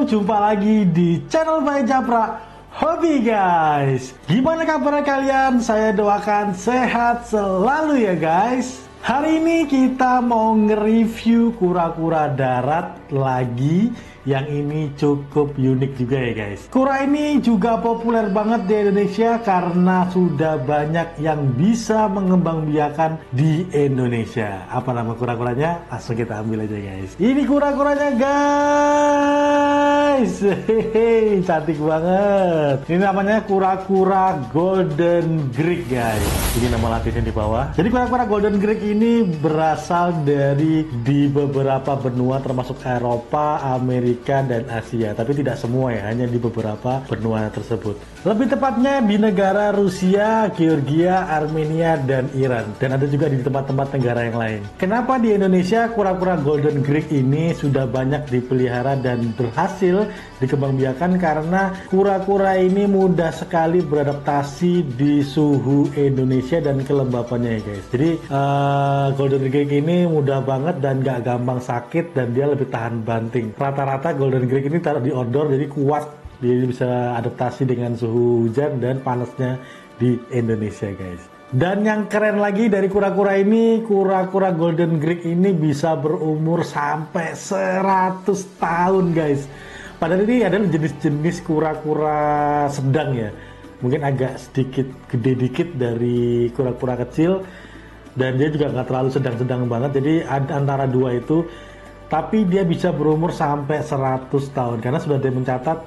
jumpa lagi di channel Bayi Japra Hobi guys. Gimana kabar kalian? Saya doakan sehat selalu ya guys. Hari ini kita mau nge-review kura-kura darat lagi. Yang ini cukup unik juga ya guys. Kura ini juga populer banget di Indonesia karena sudah banyak yang bisa mengembangbiakan di Indonesia. Apa nama kura-kuranya? Langsung kita ambil aja guys. Ini kura-kuranya guys. Hehehe, cantik banget. Ini namanya kura-kura Golden Greek guys. Ini nama latinnya di bawah. Jadi kura-kura Golden Greek ini berasal dari beberapa benua termasuk Eropa, Amerika dan Asia, tapi tidak semua ya, hanya di beberapa benua tersebut. Lebih tepatnya di negara Rusia, Georgia, Armenia, dan Iran. Dan ada juga di tempat-tempat negara yang lain. Kenapa di Indonesia kura-kura Golden Greek ini sudah banyak dipelihara dan berhasil dikembangbiakan? Karena kura-kura ini mudah sekali beradaptasi di suhu Indonesia dan kelembapannya ya guys. Jadi Golden Greek ini mudah banget dan gak gampang sakit dan dia lebih tahan banting. Rata-rata Golden Greek ini taruh di outdoor jadi kuat, dia bisa adaptasi dengan suhu hujan dan panasnya di Indonesia guys. Dan yang keren lagi dari kura-kura ini, kura-kura Golden Greek ini bisa berumur sampai 100 tahun guys. Padahal ini adalah jenis-jenis kura-kura sedang ya, mungkin agak sedikit gede dikit dari kura-kura kecil, dan dia juga nggak terlalu sedang-sedang banget, jadi antara dua itu. Tapi dia bisa berumur sampai 100 tahun karena sudah ada yang mencatat,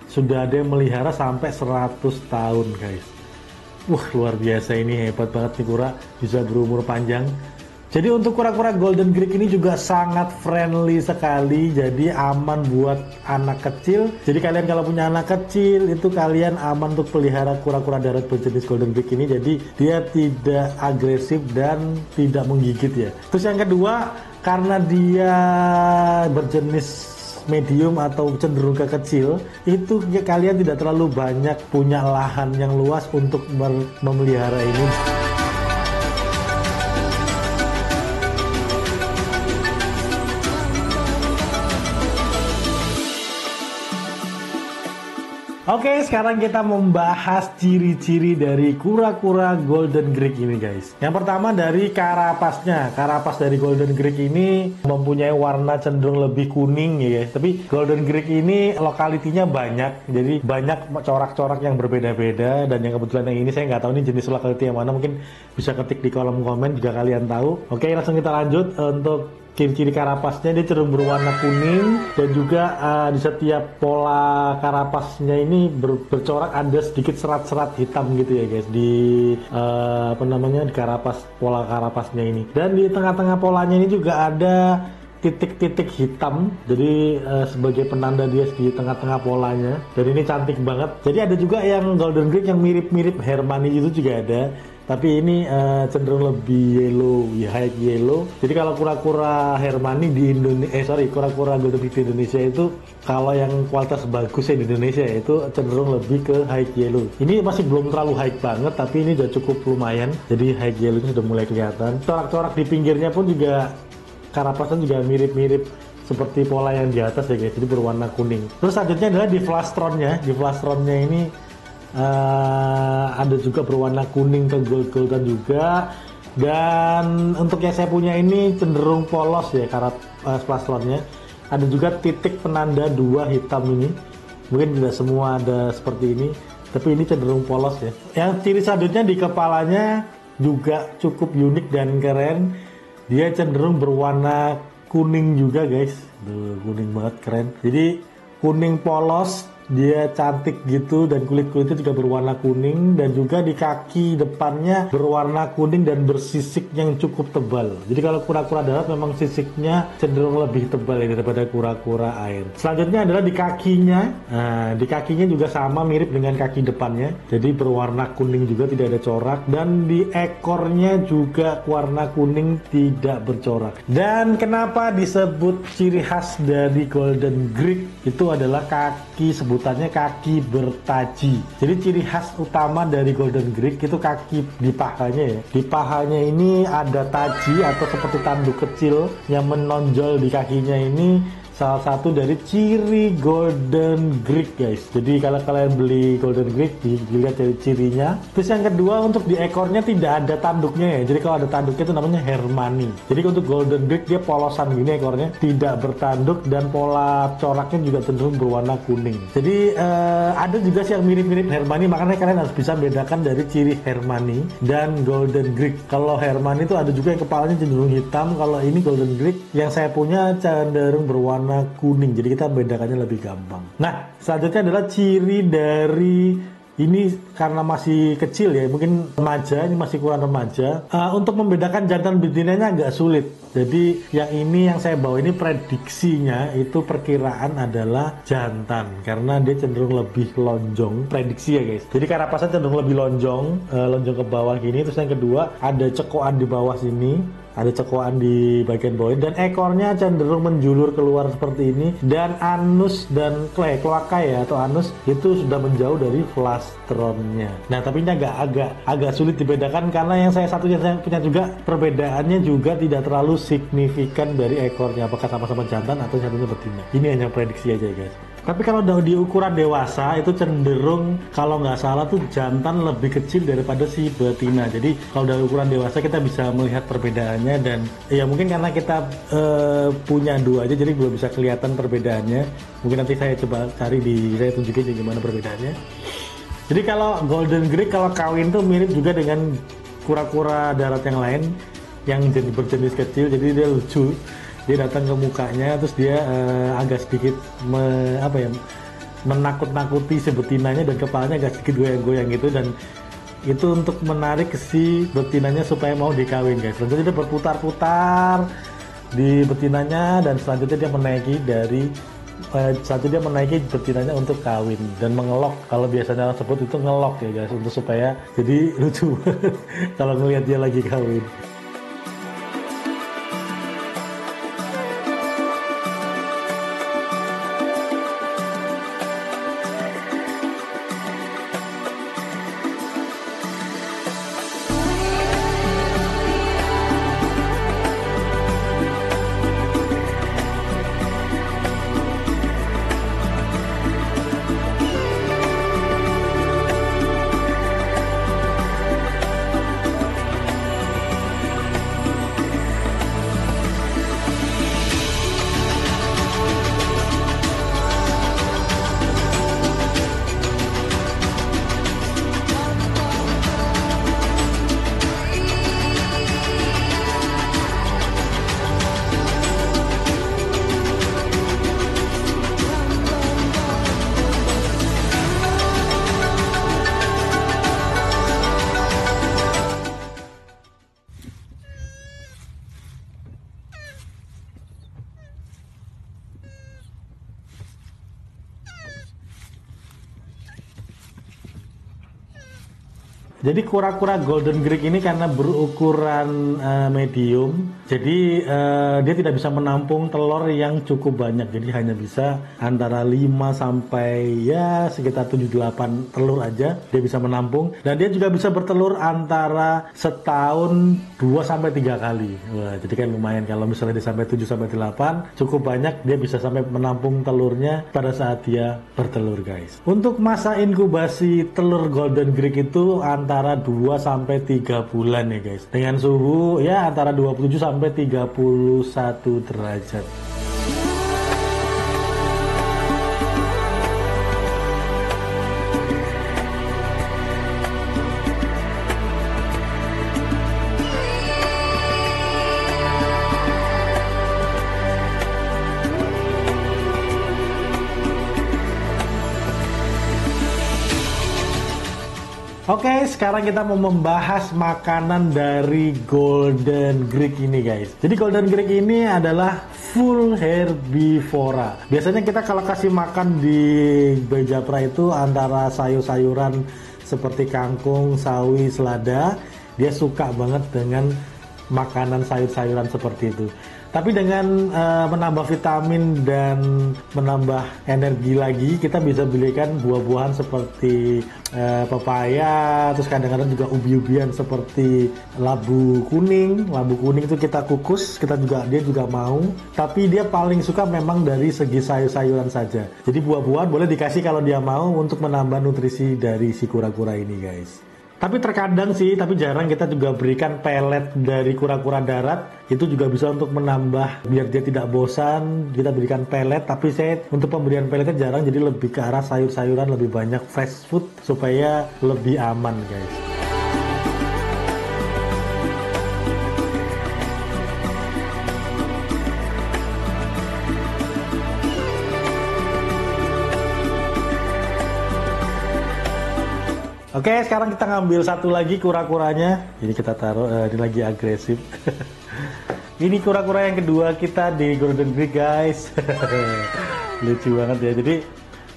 sudah ada yang melihara sampai 100 tahun guys. Wah, luar biasa, ini hebat banget nih kura, bisa berumur panjang. Jadi untuk kura-kura Golden Greek ini juga sangat friendly sekali, jadi aman buat anak kecil. Jadi kalian kalau punya anak kecil itu kalian aman untuk pelihara kura-kura darat berjenis Golden Greek ini. Jadi dia tidak agresif dan tidak menggigit ya. Terus yang kedua, karena dia berjenis medium atau cenderung ke kecil, itu kalian tidak terlalu banyak punya lahan yang luas untuk memelihara ini. Oke, sekarang kita membahas ciri-ciri dari kura-kura Golden Greek ini guys. Yang pertama dari karapasnya. Karapas dari Golden Greek ini mempunyai warna cenderung lebih kuning ya. Tapi Golden Greek ini lokalitinya banyak. Jadi banyak corak-corak yang berbeda-beda. Dan yang kebetulan yang ini saya nggak tahu ini jenis lokaliti yang mana. Mungkin bisa ketik di kolom komen jika kalian tahu. Oke, langsung kita lanjut untuk ciri-ciri karapasnya. Dia cenderung berwarna kuning dan juga di setiap pola karapasnya ini bercorak ada sedikit serat-serat hitam gitu ya guys di di karapas, pola karapasnya ini. Dan di tengah-tengah polanya ini juga ada titik-titik hitam, jadi sebagai penanda dia di tengah-tengah polanya. Dan ini cantik banget. Jadi ada juga yang Golden Greek yang mirip-mirip Hermani itu juga ada. Tapi ini cenderung lebih yellow, ya, high yellow. Jadi kalau kura-kura Hermani di Indonesia, kura-kura Golden Greek di Indonesia itu kalau yang kualitas bagusnya di Indonesia itu cenderung lebih ke high yellow. Ini masih belum terlalu high banget, tapi ini udah cukup lumayan. Jadi high yellow ini sudah mulai kelihatan. Corak-corak di pinggirnya pun juga karapasnya juga mirip-mirip seperti pola yang di atas ya guys. Jadi berwarna kuning. Terus selanjutnya adalah di flastronnya. Di flastronnya ini ada juga berwarna kuning ke gold-goldan juga. Dan untuk yang saya punya ini cenderung polos ya plastronnya. Ada juga titik penanda dua hitam ini. Mungkin tidak semua ada seperti ini, tapi ini cenderung polos ya. Yang ciri selanjutnya di kepalanya juga cukup unik dan keren. Dia cenderung berwarna kuning juga guys. Kuning banget, keren. Jadi kuning polos, dia cantik gitu, dan kulit-kulitnya juga berwarna kuning, dan juga di kaki depannya berwarna kuning dan bersisik yang cukup tebal. Jadi kalau kura-kura darat memang sisiknya cenderung lebih tebal ya daripada kura-kura air. Selanjutnya adalah di kakinya. Nah, di kakinya juga sama, mirip dengan kaki depannya. Jadi berwarna kuning juga, tidak ada corak. Dan di ekornya juga warna kuning, tidak bercorak. Dan kenapa disebut ciri khas dari Golden Greek itu adalah kaki, sebutannya kaki bertaji. Jadi ciri khas utama dari Golden Greek itu kaki di pahanya ya. Di pahanya ini ada taji atau seperti tanduk kecil yang menonjol di kakinya ini, salah satu dari ciri Golden Greek guys. Jadi kalau kalian beli Golden Greek dilihat dari cirinya. Terus yang kedua, untuk di ekornya tidak ada tanduknya ya. Jadi kalau ada tanduknya itu namanya Hermione. Jadi untuk Golden Greek dia polosan gini ekornya, tidak bertanduk, dan pola coraknya juga cenderung berwarna kuning. Jadi ada juga sih yang mirip-mirip Hermione, makanya kalian harus bisa bedakan dari ciri Hermione dan Golden Greek. Kalau Hermione itu ada juga yang kepalanya cenderung hitam, kalau ini Golden Greek yang saya punya cenderung berwarna kuning, jadi kita bedakannya lebih gampang. Nah, selanjutnya adalah ciri dari ini, karena masih kecil ya, mungkin remaja, ini masih kurang remaja. Untuk membedakan jantan betinanya agak sulit. Jadi yang ini yang saya bawa ini prediksinya itu perkiraan adalah jantan, karena dia cenderung lebih lonjong, prediksi ya guys. Jadi karapasnya cenderung lebih lonjong, lonjong ke bawah gini. Terus yang kedua ada cekokan di bawah sini, ada cekokan di bagian bawah, dan ekornya cenderung menjulur keluar seperti ini, dan anus dan kloaka ya atau anus itu sudah menjauh dari flastronnya. Nah, tapi ini agak sulit dibedakan karena yang saya punya juga perbedaannya juga tidak terlalu signifikan dari ekornya, apakah sama-sama jantan atau satunya betina. Ini hanya prediksi aja guys. Tapi kalau udah di ukuran dewasa itu cenderung kalau nggak salah tuh jantan lebih kecil daripada si betina. Jadi kalau udah ukuran dewasa kita bisa melihat perbedaannya, dan ya mungkin karena kita punya dua aja jadi belum bisa kelihatan perbedaannya. Mungkin nanti saya coba cari saya tunjukin gimana perbedaannya. Jadi kalau Golden Greek kalau kawin tuh mirip juga dengan kura-kura darat yang lain yang berjenis kecil, jadi dia lucu. Dia datang ke mukanya, terus dia agak sedikit menakut-nakuti si betinanya, dan kepalanya agak sedikit goyang-goyang gitu, dan itu untuk menarik si betinanya supaya mau dikawin guys. Selanjutnya dia berputar-putar di betinanya, dan selanjutnya dia menaiki betinanya untuk kawin dan mengelok. Kalau biasanya orang sebut itu ngelok ya guys, untuk supaya jadi lucu kalau ngelihat dia lagi kawin. Jadi kura-kura Golden Greek ini karena berukuran medium, jadi dia tidak bisa menampung telur yang cukup banyak. Jadi hanya bisa antara 5 sampai ya sekitar 7-8 telur aja dia bisa menampung. Dan dia juga bisa bertelur antara setahun 2 sampai 3 kali. Wah, jadi kan lumayan kalau misalnya dia sampai 7 sampai 8, cukup banyak dia bisa sampai menampung telurnya pada saat dia bertelur guys. Untuk masa inkubasi telur Golden Greek itu antara 2 sampai 3 bulan ya guys. Dengan suhu ya antara 27 sampai 31 derajat. Oke, sekarang kita mau membahas makanan dari Golden Greek ini guys. Jadi Golden Greek ini adalah full herbivora. Biasanya kita kalau kasih makan di Bejapra itu antara sayur-sayuran seperti kangkung, sawi, selada. Dia suka banget dengan makanan sayur-sayuran seperti itu. Tapi dengan menambah vitamin dan menambah energi lagi, kita bisa belikan buah-buahan seperti pepaya, terus kadang-kadang juga ubi-ubian seperti labu kuning. Labu kuning itu kita kukus, dia juga mau. Tapi dia paling suka memang dari segi sayur-sayuran saja. Jadi buah-buahan boleh dikasih kalau dia mau untuk menambah nutrisi dari si kura-kura ini, guys. Tapi terkadang sih, tapi jarang kita juga berikan pelet dari kura-kura darat. Itu juga bisa untuk menambah, biar dia tidak bosan, kita berikan pelet. Tapi saya untuk pemberian peletnya jarang, jadi lebih ke arah sayur-sayuran, lebih banyak fresh food supaya lebih aman, guys. Oke, sekarang kita ngambil satu lagi kura-kuranya. Ini kita taruh, ini lagi agresif. Ini kura-kura yang kedua kita di Golden Greek, guys. Lucu banget ya. Jadi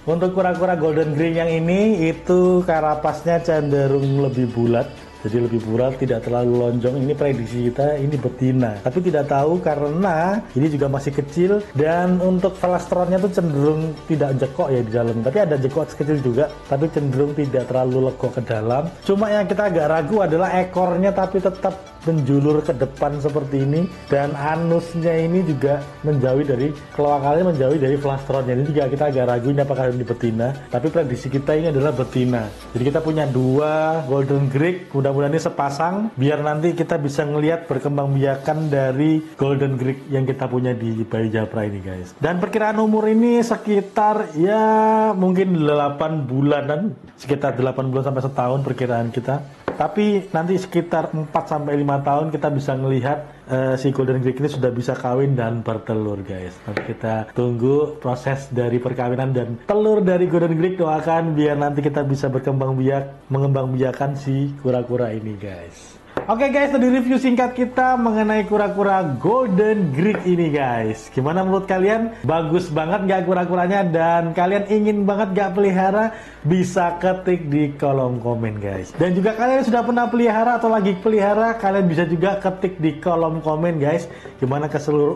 untuk kura-kura Golden Greek yang ini itu karapasnya cenderung lebih bulat. Jadi lebih bulat, tidak terlalu lonjong. Ini prediksi kita, ini betina. Tapi tidak tahu karena ini juga masih kecil. Dan untuk velastronnya tuh cenderung tidak jekok ya di dalam. Tapi ada jekok kecil juga, tapi cenderung tidak terlalu legok ke dalam. Cuma yang kita agak ragu adalah ekornya tapi tetap menjulur ke depan seperti ini. Dan anusnya ini juga menjauhi dari, keloakalnya menjauhi dari velastronnya. Ini juga kita agak ragu ini apakah ini betina. Tapi prediksi kita ini adalah betina. Jadi kita punya dua Golden Greek. Mudah-mudahan ini sepasang biar nanti kita bisa ngelihat perkembang biakan dari Golden Greek yang kita punya di Bayi Japra ini, guys. Dan perkiraan umur ini sekitar ya mungkin 8 bulanan, sekitar 8 bulan sampai setahun perkiraan kita. Tapi nanti sekitar 4 sampai 5 tahun kita bisa melihat si Golden Greek ini sudah bisa kawin dan bertelur, guys. Nanti kita tunggu proses dari perkawinan dan telur dari Golden Greek. Doakan biar nanti kita bisa berkembang biak, mengembang biakan si kura-kura ini, guys. Oke guys, tadi review singkat kita mengenai kura-kura Golden Greek ini, guys. Gimana menurut kalian? Bagus banget gak kura-kuranya? Dan kalian ingin banget gak pelihara? Bisa ketik di kolom komen, guys. Dan juga kalian sudah pernah pelihara atau lagi pelihara, kalian bisa juga ketik di kolom komen, guys. Gimana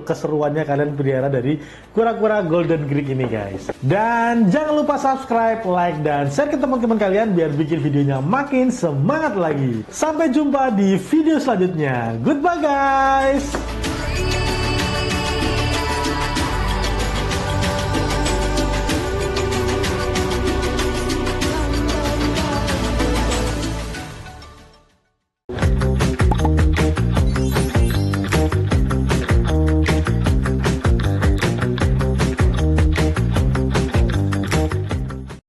keseruannya kalian pelihara dari kura-kura Golden Greek ini, guys. Dan jangan lupa subscribe, like, dan share ke teman-teman kalian biar bikin videonya makin semangat lagi. Sampai jumpa di video selanjutnya. Goodbye, guys.